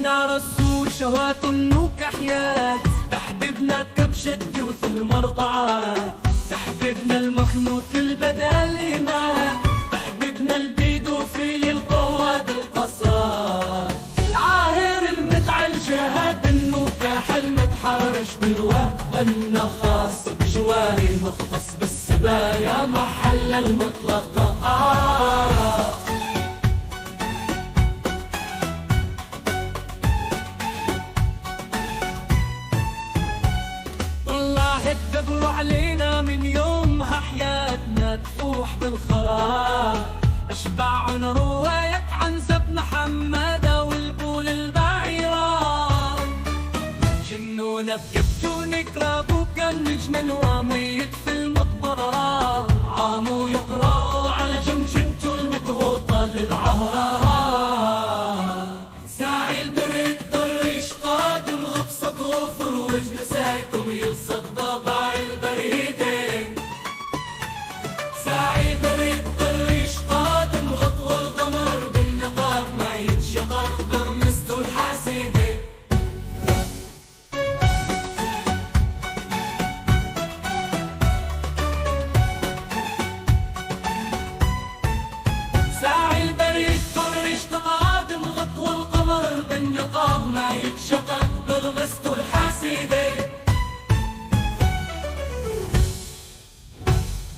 نار السود شهوات وكحيات، تحبيبنا كبشة جوث المرضعات، تحبيبنا المخنوط البدل معاه، تحبيبنا البيدو في القواد القصار، العاهر المتعل جهاد النكاح المتحرش بالوهب والنخاص، بجواري مختص بالسبايا محل المطلقة الدبر علينا من يومها حياتنا تفوح بالخراب، اشبع رواية عن زب محمد والبول البعيران، جنونا بكبتو نكراب وكان نجم وميت في المقبرة، عاموا يقرأوا على جمجمته المضغوطة للعهرة.